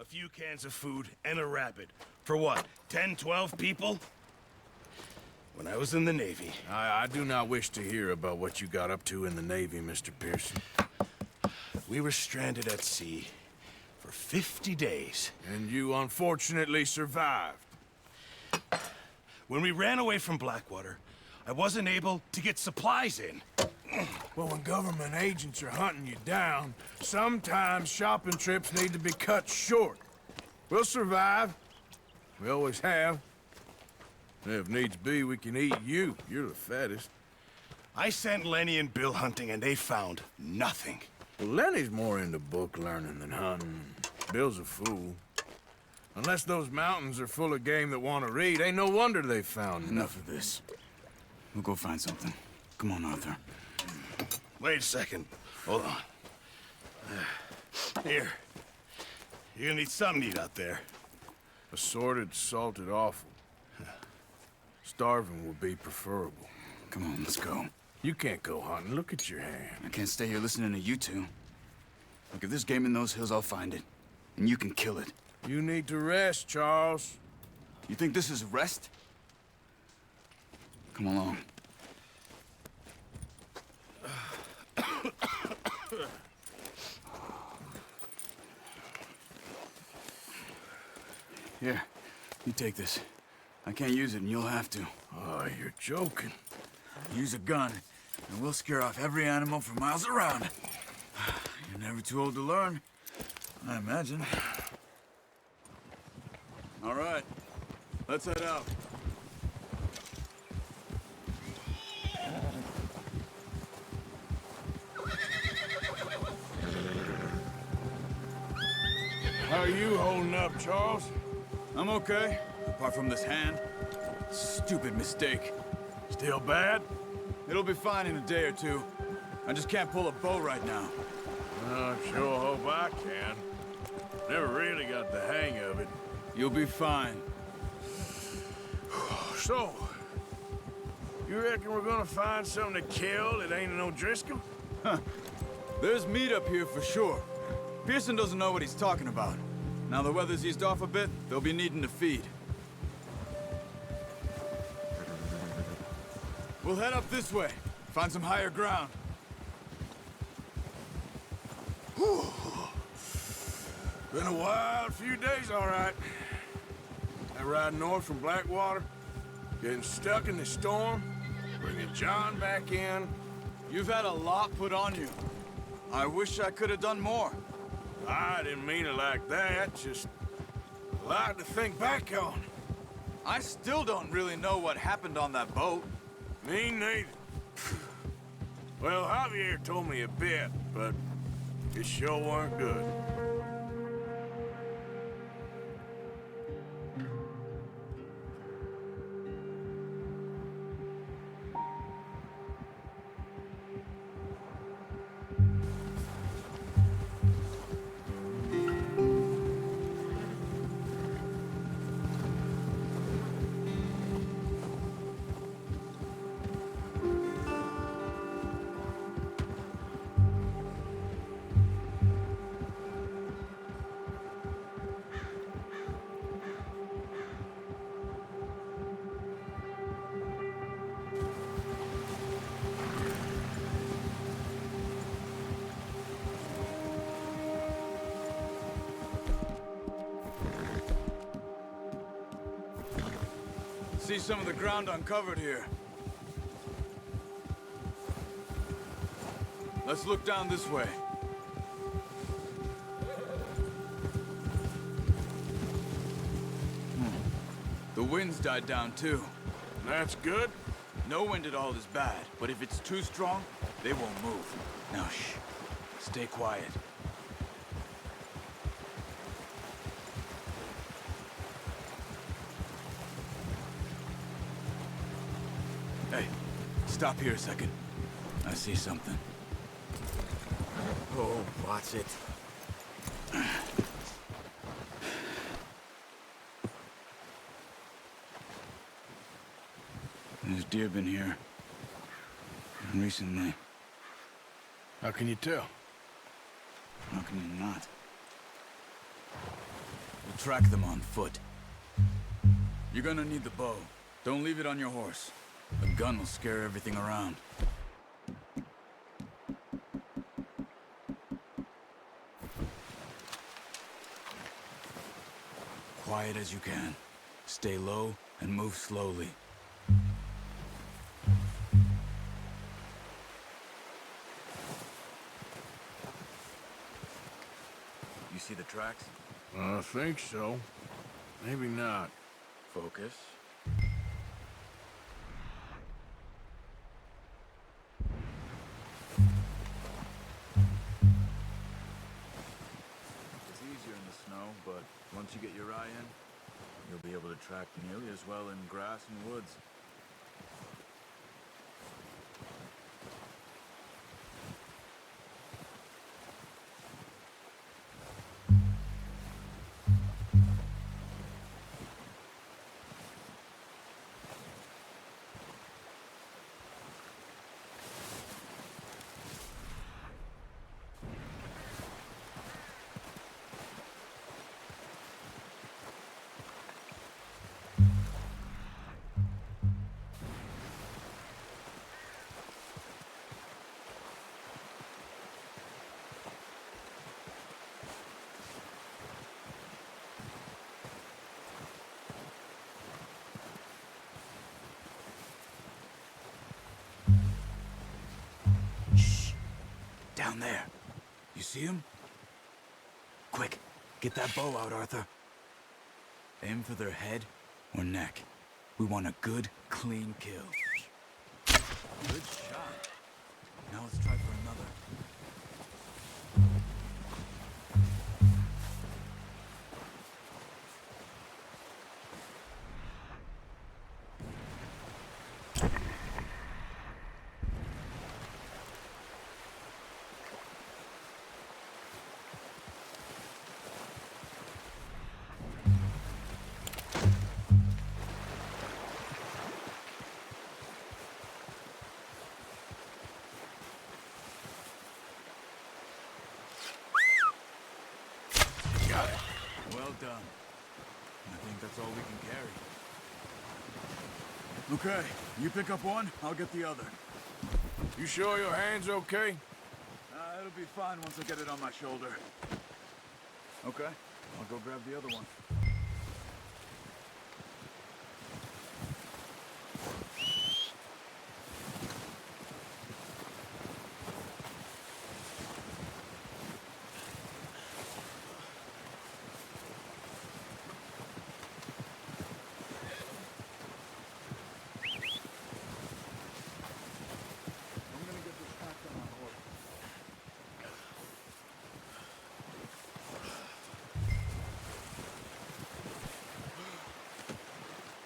a few cans of food, and a rabbit. For what, 10, 12 people? When I was in the Navy... I do not wish to hear about what you got up to in the Navy, Mr. Pearson. We were stranded at sea for 50 days. And you unfortunately survived. When we ran away from Blackwater, I wasn't able to get supplies in. Well, when government agents are hunting you down, sometimes shopping trips need to be cut short. We'll survive. We always have. And if needs be, we can eat you. You're the fattest. I sent Lenny and Bill hunting, and they found nothing. Well, Lenny's more into book learning than hunting. Bill's a fool. Unless those mountains are full of game that want to read, ain't no wonder they found Enough of this. We'll go find something. Come on, Arthur. Wait a second. Hold on. Here. You're gonna need something to eat out there. Assorted, salted offal. Starving would be preferable. Come on, let's go. You can't go hunting. Look at your hand. I can't stay here listening to you two. Look, if there's game in those hills, I'll find it. And you can kill it. You need to rest, Charles. You think this is rest? Come along. Here, you take this. I can't use it, and you'll have to. Oh, you're joking. Use a gun, and we'll scare off every animal for miles around. You're never too old to learn, I imagine. All right, let's head out. How are you holding up, Charles? I'm okay, apart from this hand. Stupid mistake. Still bad? It'll be fine in a day or two. I just can't pull a bow right now. I sure hope I can. Never really got the hang of it. You'll be fine. So, you reckon we're gonna find something to kill that ain't an O'Driscoll? There's meat up here for sure. Pearson doesn't know what he's talking about. Now the weather's eased off a bit, they'll be needing to feed. We'll head up this way. Find some higher ground. Whew. Been a wild few days, all right. That ride north from Blackwater, getting stuck in the storm, bringing John back in. You've had a lot put on you. I wish I could have done more. I didn't mean it like that, just a lot to think back on. I still don't really know what happened on that boat. Me neither. Well, Javier told me a bit, but it sure weren't good. See some of the ground uncovered here. Let's look down this way. The wind's died down too. That's good. No wind at all is bad, but if it's too strong, they won't move. Now shh. Stay quiet. Hey, stop here a second. I see something. Oh, watch it. There's deer been here. Recently. How can you tell? How can you not? We'll track them on foot. You're gonna need the bow. Don't leave it on your horse. A gun will scare everything around. Quiet as you can. Stay low and move slowly. You see the tracks? I think so. Maybe not. Focus. It's easier in the snow, but once you get your eye in, you'll be able to track nearly as well in grass and woods. Down there. You see him? Quick, get that bow out, Arthur. Aim for their head or neck. We want a good, clean kill. Good shot. Now let's try for another. Well done. I think that's all we can carry. Okay, you pick up one, I'll get the other. You sure your hand's okay? It'll be fine once I get it on my shoulder. Okay, I'll go grab the other one.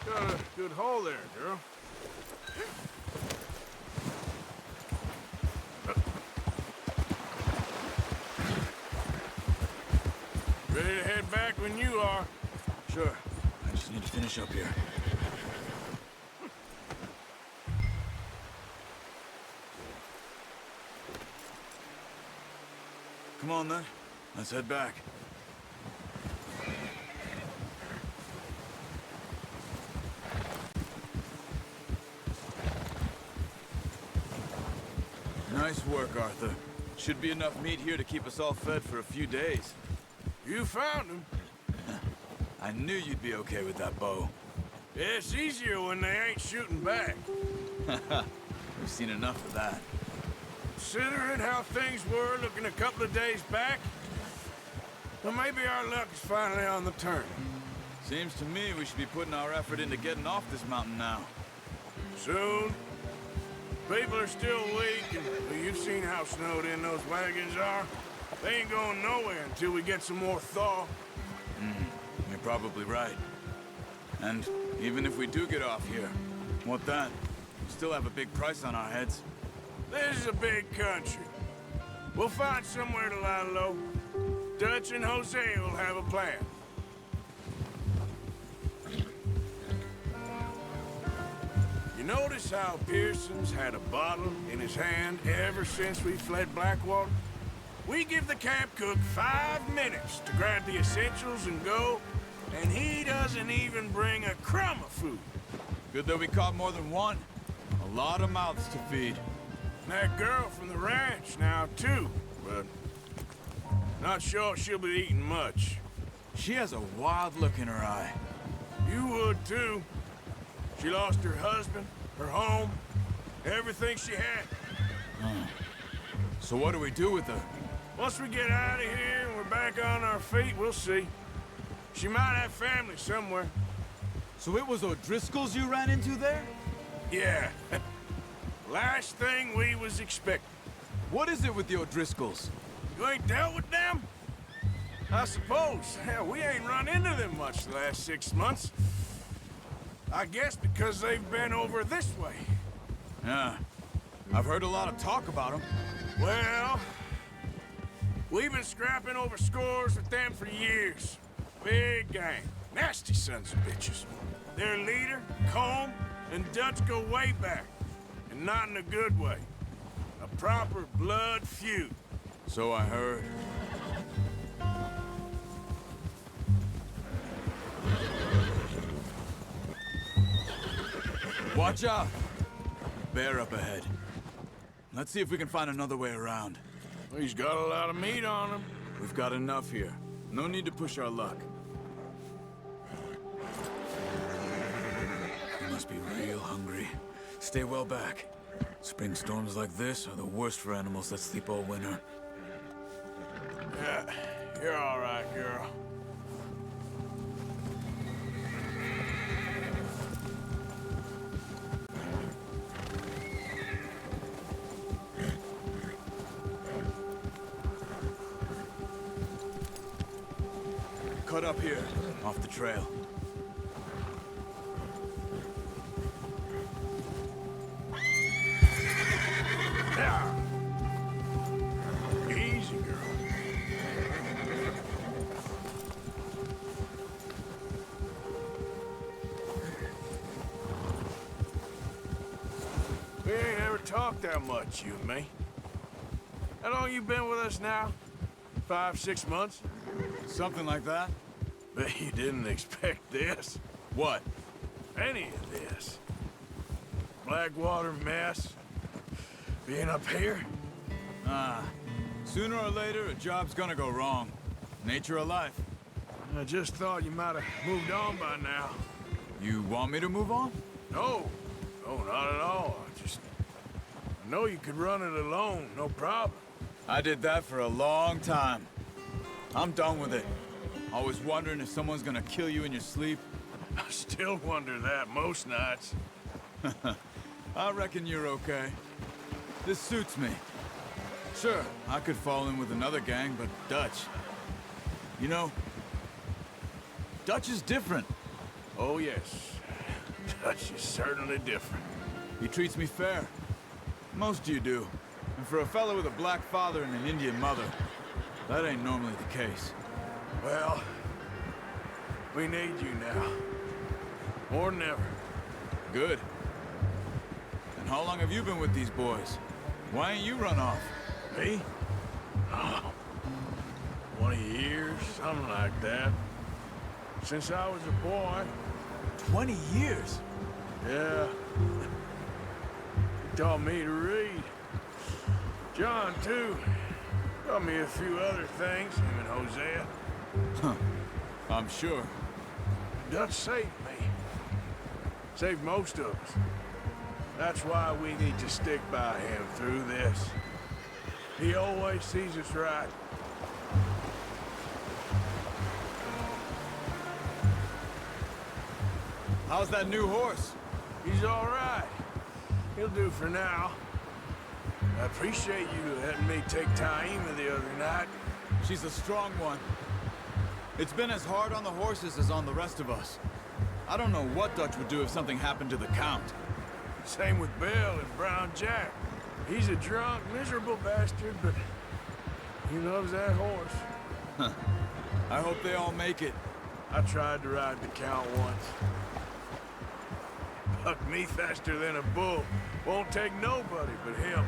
Got a good hole there, girl. Ready to head back when you are. Sure. I just need to finish up here. Come on, then. Let's head back. Nice work, Arthur. Should be enough meat here to keep us all fed for a few days. You found him. I knew you'd be okay with that bow. Yeah, it's easier when they ain't shooting back. We've seen enough of that. Considering how things were looking a couple of days back, well, maybe our luck is finally on the turn. Seems to me we should be putting our effort into getting off this mountain now. Soon. People are still weak, and well, you've seen how snowed in those wagons are. They ain't going nowhere until we get some more thaw. You're probably right. And even if we do get off here, what then? We still have a big price on our heads. This is a big country. We'll find somewhere to lie low. Dutch and Jose will have a plan. You notice how Pearson's had a bottle in his hand ever since we fled Blackwater? We give the camp cook 5 minutes to grab the essentials and go, and he doesn't even bring a crumb of food. Good that we caught more than one. A lot of mouths to feed. And that girl from the ranch now, too, but not sure she'll be eating much. She has a wild look in her eye. You would, too. She lost her husband, her home, everything she had. So what do we do with her? Once we get out of here and we're back on our feet, we'll see. She might have family somewhere. So it was O'Driscoll's you ran into there? Yeah. Last thing we was expecting. What is it with the O'Driscolls? You ain't dealt with them? I suppose. Hell, we ain't run into them much the last 6 months. I guess because they've been over this way. Yeah. I've heard a lot of talk about them. Well, we've been scrapping over scores with them for years. Big gang. Nasty sons of bitches. Their leader, Colm, and Dutch go way back. And not in a good way. A proper blood feud. So I heard. Watch out! Bear up ahead. Let's see if we can find another way around. He's got a lot of meat on him. We've got enough here. No need to push our luck. You must be real hungry. Stay well back. Spring storms like this are the worst for animals that sleep all winter. Yeah, you're all right, girl. Cut up here, off the trail. Yeah. Easy, girl. We ain't ever talked that much, you and me. How long you been with us now? 5, 6 months? Something like that? Bet you didn't expect this. What? Any of this. Blackwater mess. Being up here? Sooner or later, a job's gonna go wrong. Nature of life. I just thought you might have moved on by now. You want me to move on? No. No, not at all. I know you could run it alone, no problem. I did that for a long time. I'm done with it. Always wondering if someone's gonna kill you in your sleep. I still wonder that most nights. I reckon you're okay. This suits me. Sure, I could fall in with another gang, but Dutch... You know, Dutch is different. Oh, yes. Dutch is certainly different. He treats me fair. Most you do. And for a fellow with a black father and an Indian mother, that ain't normally the case. Well, we need you now. More than ever. Good. And how long have you been with these boys? Why ain't you run off? Me? Oh, 20 years, something like that. Since I was a boy. 20 years? Yeah. He taught me to read. John, too. Taught me a few other things, him and Hosea. Huh. I'm sure. Dutch saved me. Saved most of us. That's why we need to stick by him through this. He always sees us right. How's that new horse? He's all right. He'll do for now. I appreciate you letting me take Taima the other night. She's a strong one. It's been as hard on the horses as on the rest of us. I don't know what Dutch would do if something happened to the Count. Same with Bill and Brown Jack. He's a drunk, miserable bastard, but he loves that horse. I hope they all make it. I tried to ride the Count once. Bucked me faster than a bull. Won't take nobody but him.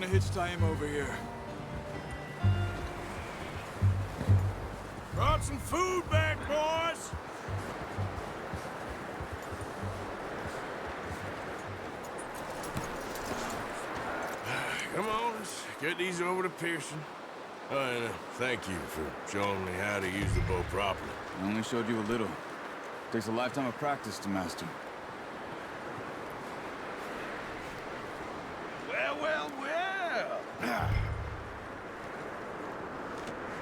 gonna hitch tie him over here. Brought some food back, boys! Come on, let's get these over to Pearson. Oh, and thank you for showing me how to use the bow properly. I only showed you a little. Takes a lifetime of practice to master. Well, well, well.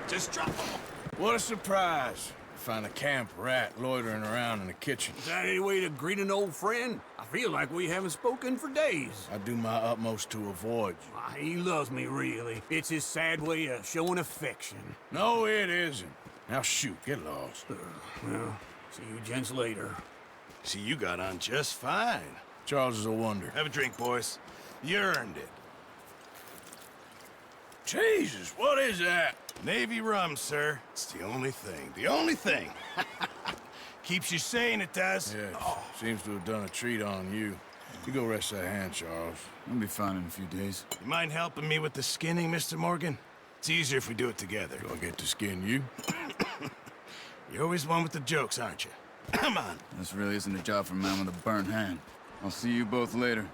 Just drop them. What a surprise. Find a camp rat loitering around in the kitchen. Is that any way to greet an old friend? I feel like we haven't spoken for days. I do my utmost to avoid you. Ah, he loves me, really. It's his sad way of showing affection. No, it isn't. Now shoot, get lost. Well, see you gents later. See, you got on just fine. Charles is a wonder. Have a drink, boys. You earned it. Jesus, what is that? Navy rum, sir. It's the only thing. The only thing. Keeps you sane, it does. Yes, seems to have done a treat on you. You go rest that hand, Charles. I'll be fine in a few days. You mind helping me with the skinning, Mr. Morgan? It's easier if we do it together. Do I get to skin you? You're always one with the jokes, aren't you? Come on. This really isn't a job for a man with a burnt hand. I'll see you both later.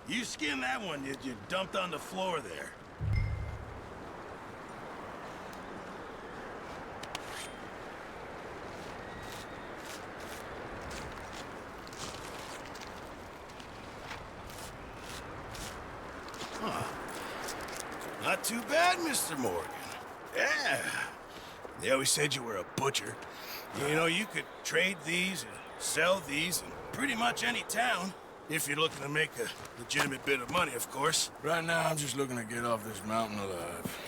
You skinned that one you dumped on the floor there. Not too bad, Mr. Morgan. Yeah. They always said you were a butcher. You know, you could trade these and sell these in pretty much any town. If you're looking to make a legitimate bit of money, of course. Right now, I'm just looking to get off this mountain alive.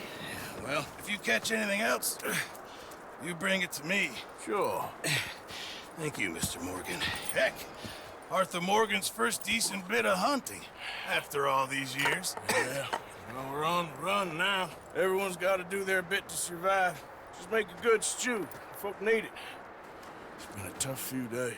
Well, if you catch anything else, you bring it to me. Sure. Thank you, Mr. Morgan. Heck, Arthur Morgan's first decent bit of hunting after all these years. Yeah. Well, we're on the run now. Everyone's got to do their bit to survive. Just make a good stew. Folk need it. It's been a tough few days.